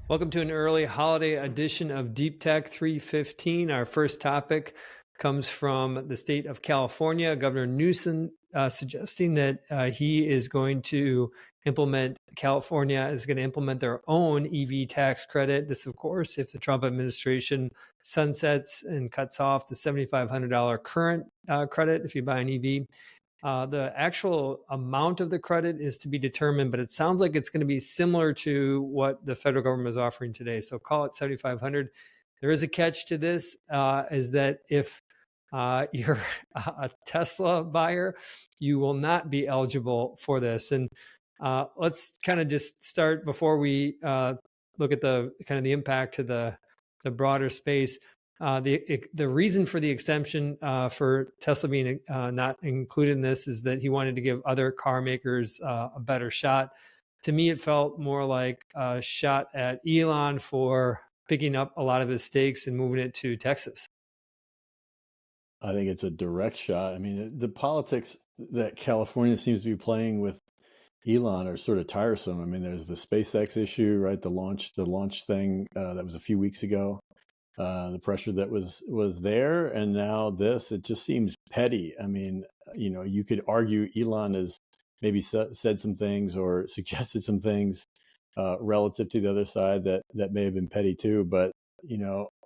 Welcome to an early holiday edition of DeepTech315. Our first topic comes from the state of California. Governor Newsom suggesting that California is going to implement their own EV tax credit. This, of course, if the Trump administration sunsets and cuts off the $7,500 current credit if you buy an EV. The actual amount of the credit is to be determined, but it sounds like it's going to be similar to what the federal government is offering today. So call it 7,500. There is a catch to this, is that if you're a Tesla buyer, you will not be eligible for this. And let's kind of just start before we look at the kind of the impact to the broader space. The reason for the exemption for Tesla being not included in this is that he wanted to give other car makers a better shot. To me, it felt more like a shot at Elon for picking up a lot of his stakes and moving it to Texas. I think it's a direct shot. I mean, the politics that California seems to be playing with Elon are sort of tiresome. I mean, there's the SpaceX issue, right? The launch thing that was a few weeks ago. The pressure that was there, and now this. It just seems petty. I mean, you could argue Elon has maybe said some things or suggested some things relative to the other side that may have been petty too. But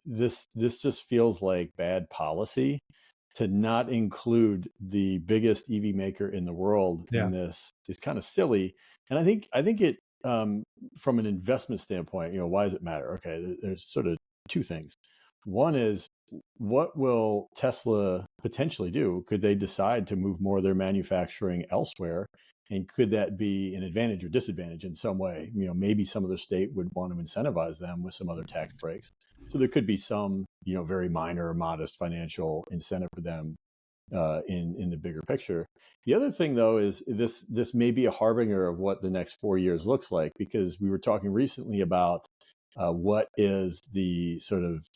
this just feels like bad policy to not include the biggest EV maker in the world in this is kind of silly. And I think it from an investment standpoint, why does it matter? Okay, there's sort of two things. One is, what will Tesla potentially do? Could they decide to move more of their manufacturing elsewhere? And could that be an advantage or disadvantage in some way? Maybe some other state would want to incentivize them with some other tax breaks. So there could be some, very minor or modest financial incentive for them in the bigger picture. The other thing, though, is this may be a harbinger of what the next 4 years looks like, because we were talking recently about what is the sort of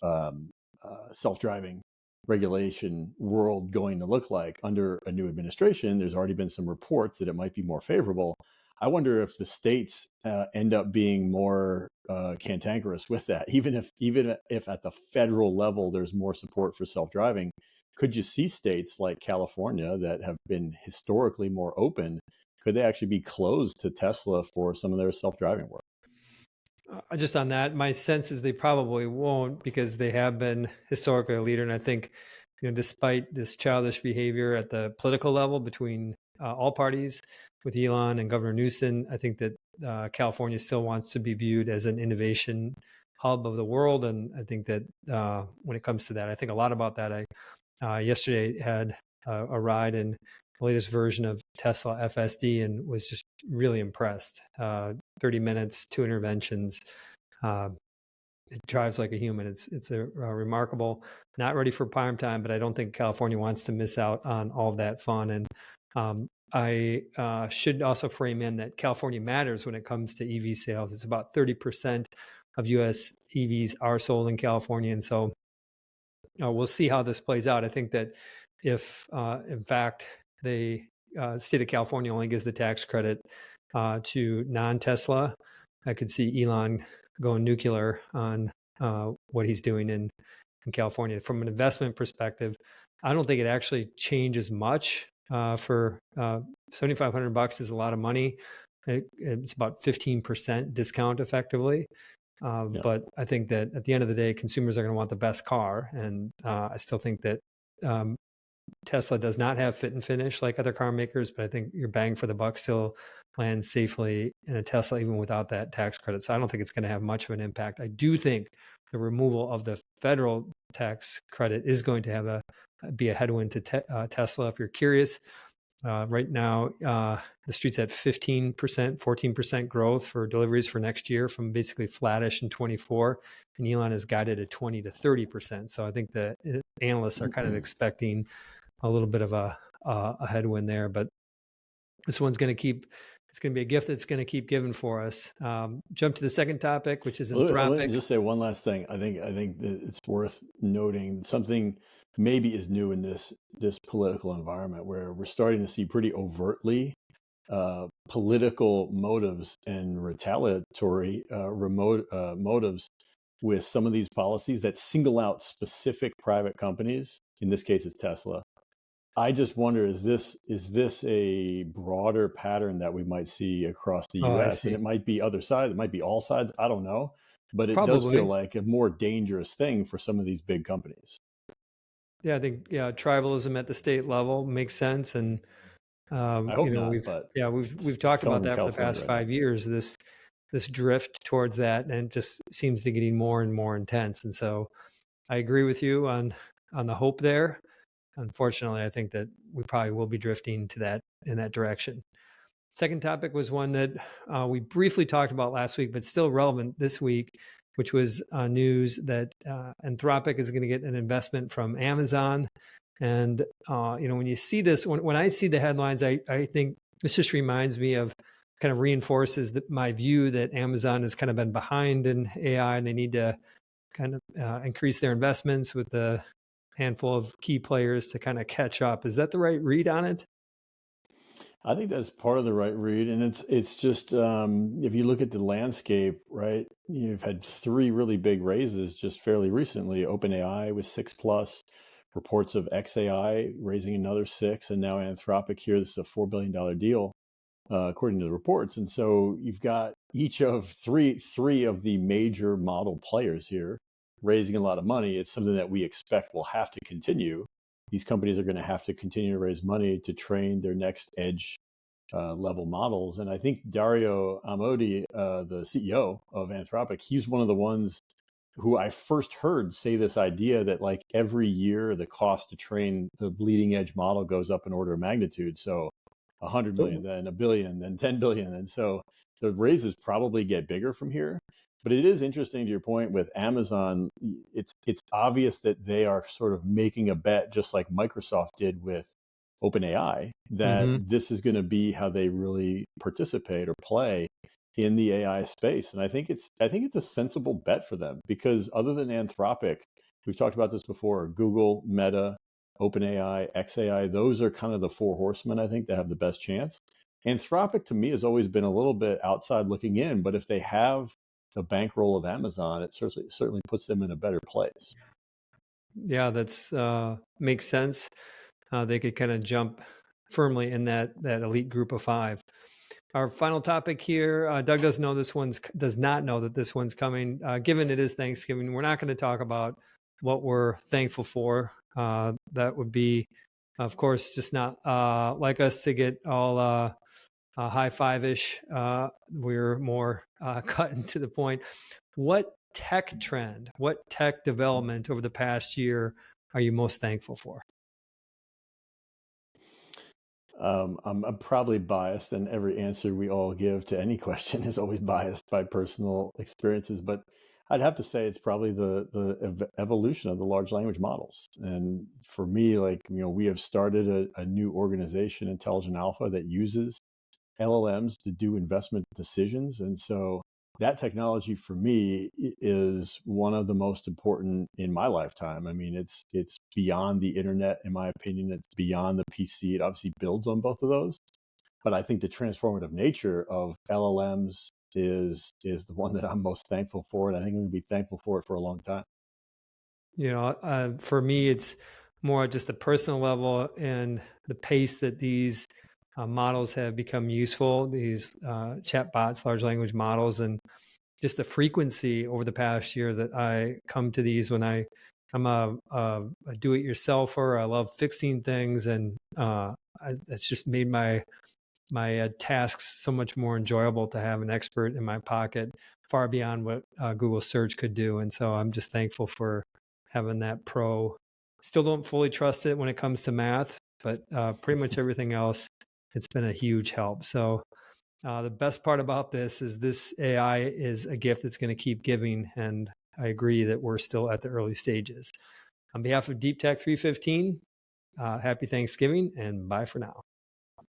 self-driving regulation world going to look like under a new administration. There's already been some reports that it might be more favorable. I wonder if the states end up being more cantankerous with that, even if at the federal level there's more support for self-driving. Could you see states like California that have been historically more open? Could they actually be closed to Tesla for some of their self-driving work? Just on that, my sense is they probably won't, because they have been historically a leader. And I think, despite this childish behavior at the political level between all parties with Elon and Governor Newsom, I think that California still wants to be viewed as an innovation hub of the world. And I think that when it comes to that, I think a lot about that. I yesterday had a ride in the latest version of Tesla FSD and was just really impressed. 30 minutes, 2 interventions. It drives like a human. It's a remarkable, not ready for prime time, but I don't think California wants to miss out on all of that fun. And I should also frame in that California matters when it comes to EV sales. It's about 30% of US EVs are sold in California. And so we'll see how this plays out. I think that if, in fact, the state of California only gives the tax credit to non-Tesla, I could see Elon going nuclear on what he's doing in California. From an investment perspective, I don't think it actually changes much. For $7,500 is a lot of money. It's about 15% discount effectively. But I think that at the end of the day, consumers are going to want the best car. And I still think that Tesla does not have fit and finish like other car makers, but I think your bang for the buck still lands safely in a Tesla, even without that tax credit. So I don't think it's going to have much of an impact. I do think the removal of the federal tax credit is going to be a headwind to Tesla. If you're curious, right now, the street's at 15%, 14% growth for deliveries for next year, from basically flattish in 24. And Elon has guided at 20 to 30%. So I think the analysts are kind of expecting a little bit of a headwind there. But this one's going to it's going to be a gift that's going to keep giving for us. Jump to the second topic, which is Anthropic. Let me just say one last thing. I think that it's worth noting something maybe is new in this political environment, where we're starting to see pretty overtly political motives and retaliatory motives with some of these policies that single out specific private companies. In this case, it's Tesla. I just wonder, is this a broader pattern that we might see across the Oh, I U.S.? And see. it might be other sides, it might be all sides. I don't know, but it does feel Probably. like a more dangerous thing for some of these big companies. Yeah, I think tribalism at the state level makes sense, and I hope not, we've but we've it's talked coming about from that for the California past right now. 5 years. This drift towards that, and it just seems to getting more and more intense. And so, I agree with you on the hope there. Unfortunately, I think that we probably will be drifting to that in that direction. Second topic was one that we briefly talked about last week, but still relevant this week, which was news that Anthropic is going to get an investment from Amazon. And when you see this, when I see the headlines, I think this just reminds me of, kind of reinforces my view that Amazon has kind of been behind in AI, and they need to kind of increase their investments with the handful of key players to kind of catch up. Is that the right read on it? I think that's part of the right read, and it's just if you look at the landscape, right? You've had three really big raises just fairly recently. OpenAI was 6 plus, reports of XAI raising another 6, and now Anthropic here. This is a $4 billion deal, according to the reports. And so you've got each of three of the major model players here raising a lot of money. It's something that we expect will have to continue. These companies are going to have to continue to raise money to train their next edge level models. And I think Dario Amodi, the CEO of Anthropic, he's one of the ones who I first heard say this idea that like every year the cost to train the bleeding edge model goes up in order of magnitude. So 100 million, then a billion, then 10 billion. And so the raises probably get bigger from here. But it is interesting to your point with Amazon. It's obvious that they are sort of making a bet, just like Microsoft did with OpenAI, that Mm-hmm. this is going to be how they really participate or play in the AI space. And I think it's a sensible bet for them, because other than Anthropic, we've talked about this before, Google, Meta, OpenAI, XAI, those are kind of the four horsemen, I think, that have the best chance. Anthropic to me has always been a little bit outside looking in, but if they have the bankroll of Amazon, it certainly puts them in a better place. Yeah, that's makes sense. They could kind of jump firmly in that elite group of five. Our final topic here. Doug does not know that this one's coming. Given it is Thanksgiving, we're not going to talk about what we're thankful for. That would be, of course, just not like us to get all high five ish. We're more cutting to the point. What tech trend, what tech development over the past year are you most thankful for? I'm probably biased, and every answer we all give to any question is always biased by personal experiences. But I'd have to say it's probably the evolution of the large language models. And for me, like we have started a new organization, Intelligent Alpha, that uses LLMs to do investment decisions. And so that technology for me is one of the most important in my lifetime. I mean, it's beyond the internet, in my opinion. It's beyond the PC. It obviously builds on both of those, but I think the transformative nature of LLMs is the one that I'm most thankful for, and I think I'm going to be thankful for it for a long time. For me, it's more just the personal level and the pace that these models have become useful, these chat bots, large language models, and just the frequency over the past year that I come to these when I'm a do-it-yourselfer. I love fixing things, and it's just made my tasks so much more enjoyable to have an expert in my pocket, far beyond what Google search could do. And so I'm just thankful for having that pro. Still don't fully trust it when it comes to math, but pretty much everything else, it's been a huge help. So the best part about this AI is a gift that's going to keep giving. And I agree that we're still at the early stages. On behalf of Deep Tech 315, happy Thanksgiving and bye for now.